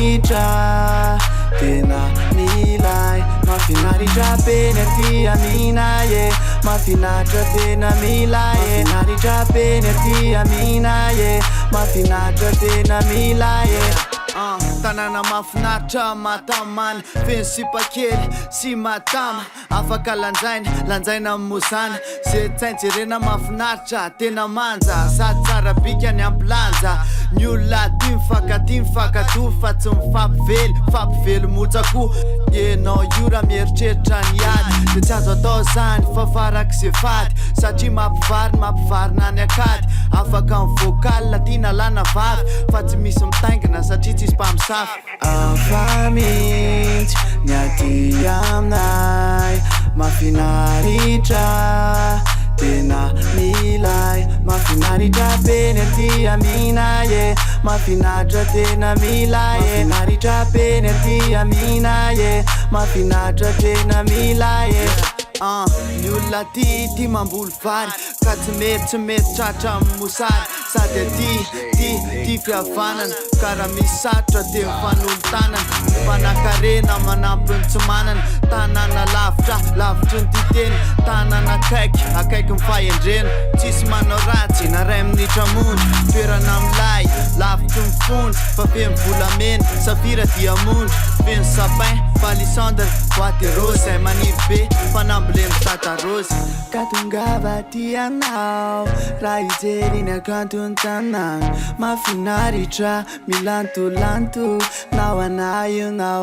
mafinaritra tena milay mafinaritra be ny aty aminay mafinaritra tena milay mafinaritra be ny aty aminay mafinaritra tena milay tanàna mafinaritra matamana feno sipakely sy matama afaka lanjaina mozana zay tsainjerena mafinaritra tena manja sady tsara bika ny ampilanja ny olona ty mifakatohy fa tsy mifampivelo motsako enao io raha mieritreritra ny ady de tsy azo atao zany fa farak' zay fady satria mampivarina ny akady afaka ny vocal tiana lana vavy fa tsy misy mitaingina satria tsisy mpamosafy afa mihitsy ny aty aminay mafinaritra tena milay mafinaritra be ny aty aminay mafinaritra tena milay mafinaritra be ny aty aminay mafinaritra tena milay ny olona ty mamboly vary ka tsy mety tratra mosary sady aty fihavanana karaha misy satrotra de mifanolo tanana mpanakarena manampy ny tsy manana tanàna lavitry ny titeny tanàna akaiky mifahendrena tsisy manao ratsy na ray minitra mondy toerana milay lavitry mifondry fa feno volamena safira dia mondry feno sapin palisandre boaty rose zay maniry be fanambole mitata rose ka tongava ty anao raha ijery ny akantony tanàna mafinaritra milantolanto nao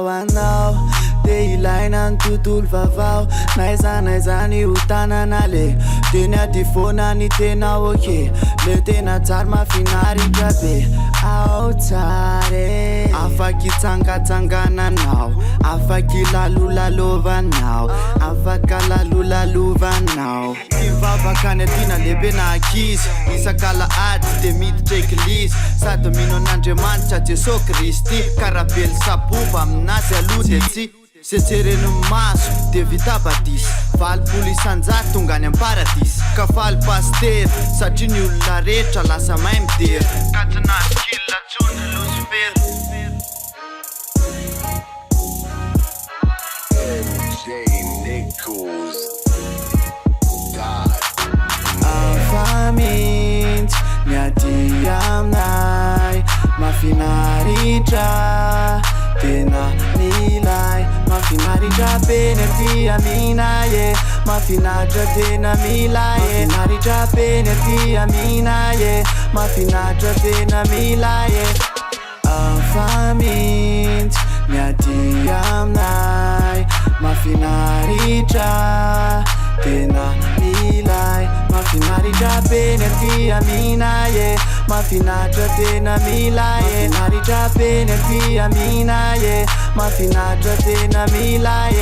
anao de ilaina ny tontolo vavao naiza ny hotanana le de ny atifona ny tena oke le tena tsary mafinaritra be ao tsare afaky itsangatsangananao afaky lalolovanao afaka lalolovanao ty mivavaka ny atina lehibe na akizy isakala ady de miditra eglizy sady mino an'Andriamanitra Jesosy Kristy karabely sapova aminazy aloha de tsy zay jereno maso de vita badisy valopolo isanjato tonga any am-paradisy ka faly pastery satria ny olona rehetra lasa mahay midery ka tsy nasikilina tsony losifera afa mihitsy ny aty aminay mafinaritra tena milay mafinaritra be ny aty aminay mafinaritra tena milay mafinaritra be ny aty aminay mafinaritra tena milay afa mihitsy ny aty aminay mafinaritra tena milay mafinaritra be ny aty aminay mafinaritra tena milay mafinaritra be ny aty aminay mafinaritra tena milay